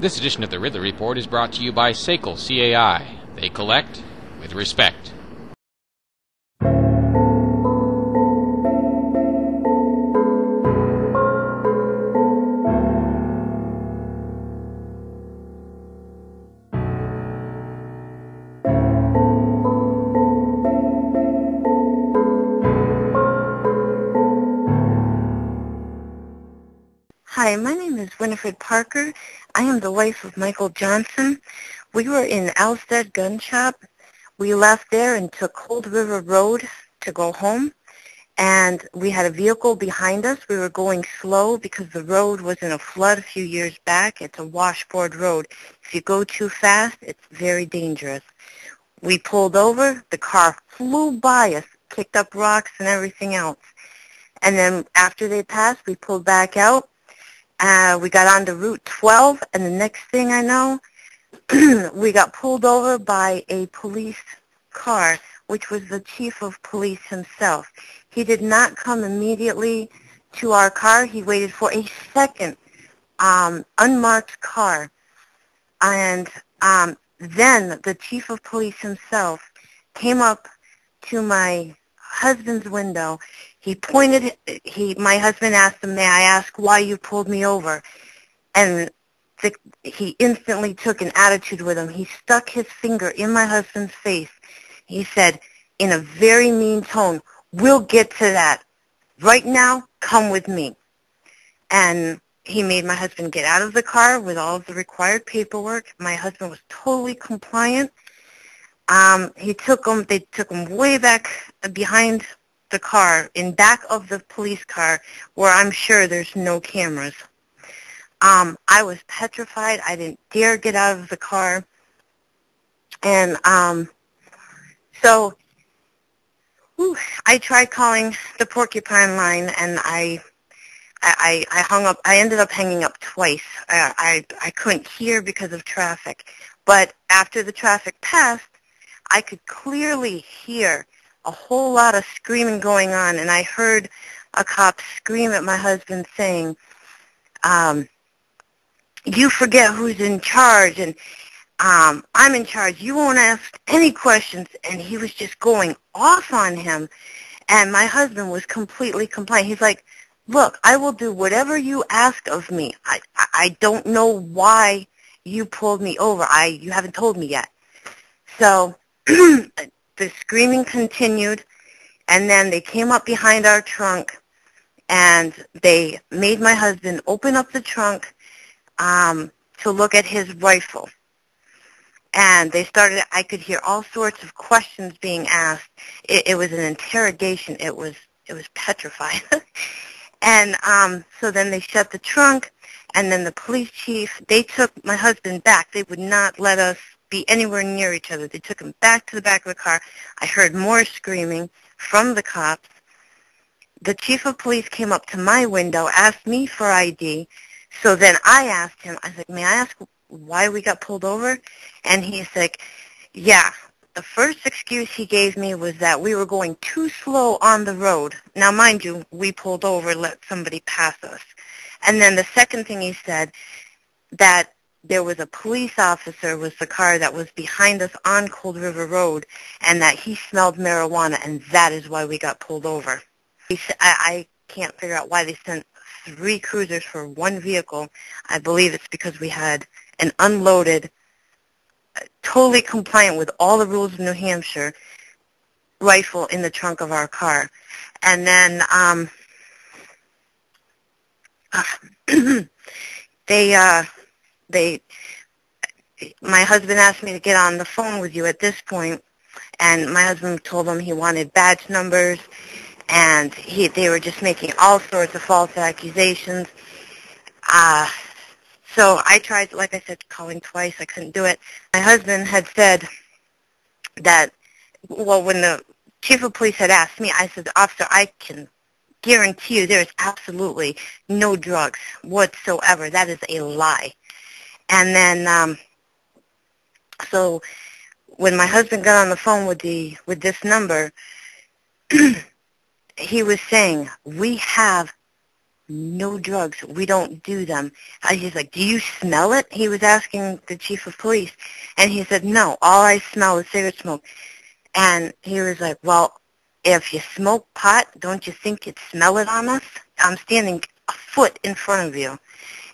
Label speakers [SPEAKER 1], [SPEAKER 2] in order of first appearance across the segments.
[SPEAKER 1] This edition of the Ridley Report is brought to you by SACL CAI. They collect with respect.
[SPEAKER 2] Hi, my name is Winifred Parker. I am the wife of Michael Johnson. We were in Allstead gun shop. We left there and took Cold River Road to go home. And we had a vehicle behind us. We were going slow because the road was in a flood a few years back. It's a washboard road. If you go too fast, it's very dangerous. We pulled over. The car flew by us, kicked up rocks and everything else. And then after they passed, we pulled back out. We got onto Route 12, and the next thing I know, we got pulled over by a police car, which was the chief of police himself. He did not come immediately to our car. He waited for a second unmarked car. And then the chief of police himself came up to my husband's window. He pointed, my husband asked him, "May I ask why you pulled me over?" And he instantly took an attitude with him. He stuck his finger in my husband's face. He said, in a very mean tone, "We'll get to that. Right now, come with me." And he made my husband get out of the car with all of the required paperwork. My husband was totally compliant. They took him way back behind the car, in back of the police car, where I'm sure there's no cameras. I was petrified. I didn't dare get out of the car. And so I tried calling the Porcupine line, and I hung up. I ended up hanging up twice. I couldn't hear because of traffic. But after the traffic passed, I could clearly hear a whole lot of screaming going on, and I heard a cop scream at my husband saying, "You forget who's in charge, and I'm in charge. You won't ask any questions." And he was just going off on him, and my husband was completely compliant. He's like, "Look, I will do whatever you ask of me. I don't know why you pulled me over. You haven't told me yet." So the screaming continued, and then they came up behind our trunk, and they made my husband open up the trunk to look at his rifle. And they started, I could hear all sorts of questions being asked. It was an interrogation. It was petrifying. And so then they shut the trunk, and then the police chief, they took my husband back. They would not let us be anywhere near each other. They took him back to the back of the car. I heard more screaming from the cops. The chief of police came up to my window, asked me for ID. So then I asked him, I said, "May I ask why we got pulled over?" And he's like, "Yeah, the first excuse he gave me was that we were going too slow on the road." Now, mind you, we pulled over, let somebody pass us. And then the second thing he said, that there was a police officer with the car that was behind us on Cold River Road, and that he smelled marijuana, and that is why we got pulled over. I can't figure out why they sent 3 cruisers for 1 vehicle. I believe it's because we had an unloaded, totally compliant with all the rules of New Hampshire, rifle in the trunk of our car. And then my husband asked me to get on the phone with you at this point, and my husband told him he wanted badge numbers, and they were just making all sorts of false accusations. So I tried, like I said, calling twice. I couldn't do it. My husband had said that, well, when the chief of police had asked me, I said, "Officer, I can guarantee you there is absolutely no drugs whatsoever. That is a lie." And then, so when my husband got on the phone with this number, he was saying, "We have No drugs. We don't do them. He's like, do you smell it? He was asking the chief of police. And he said, no, all I smell is cigarette smoke. And he was like, well, if you smoke pot, don't you think you'd smell it on us? I'm standing a foot in front of you.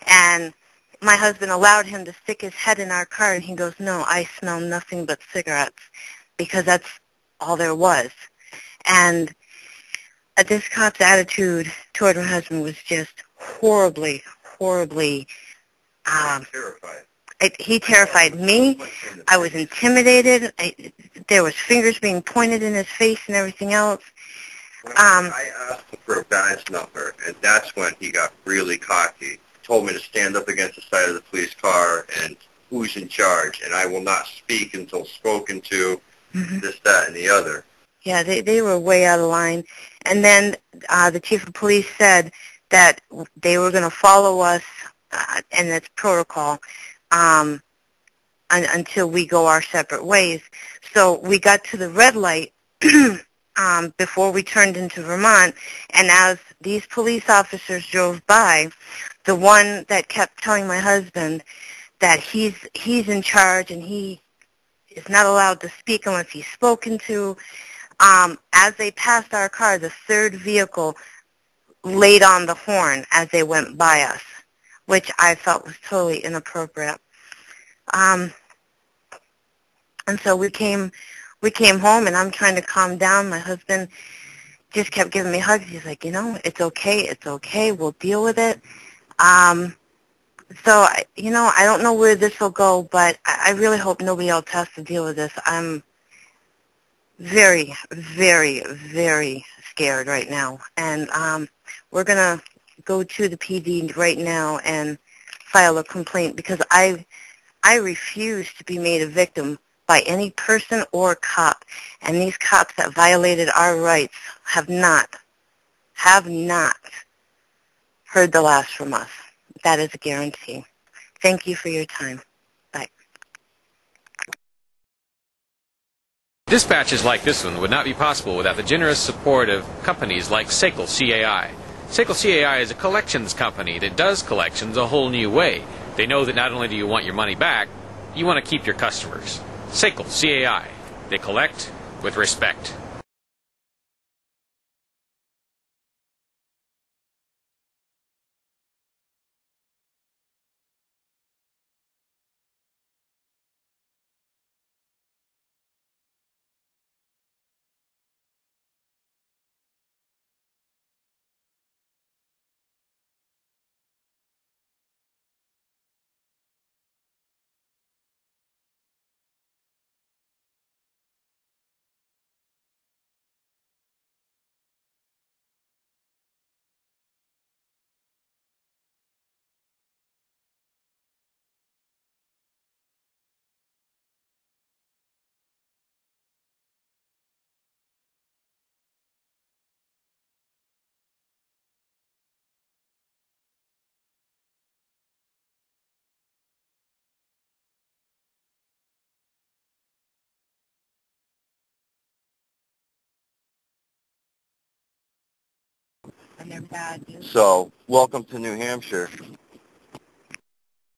[SPEAKER 2] And my husband allowed him to stick his head in our car, and he goes, no, I smell nothing but cigarettes, because that's all there was. And this cop's attitude toward my husband was just horribly, horribly
[SPEAKER 3] Terrified.
[SPEAKER 2] He terrified me. I was intimidated. There was fingers being pointed in his face and everything else.
[SPEAKER 3] I asked him for a badge number, and that's when he got really cocky. Told me to stand up against the side of the police car and who's in charge, and I will not speak until spoken to, this, that, and the other.
[SPEAKER 2] Yeah, they were way out of line. And then the chief of police said that they were going to follow us, and that's protocol, until we go our separate ways. So we got to the red light before we turned into Vermont, and as these police officers drove by, the one that kept telling my husband that he's in charge and he is not allowed to speak unless he's spoken to, as they passed our car, the third vehicle laid on the horn as they went by us, which I felt was totally inappropriate. And so we came home, and I'm trying to calm down. My husband just kept giving me hugs. He's like, it's okay, we'll deal with it. So, I don't know where this will go, but I really hope nobody else has to deal with this. I'm very, very, very scared right now. And we're going to go to the PD right now and file a complaint, because I refuse to be made a victim by any person or cop. And these cops that violated our rights have not heard the last from us. That is a guarantee. Thank you for your time. Bye.
[SPEAKER 1] Dispatches like this one would not be possible without the generous support of companies like SACL CAI. SACL CAI is a collections company that does collections a whole new way. They know that not only do you want your money back, you want to keep your customers. SACL CAI. They collect with respect.
[SPEAKER 3] So, welcome to New Hampshire.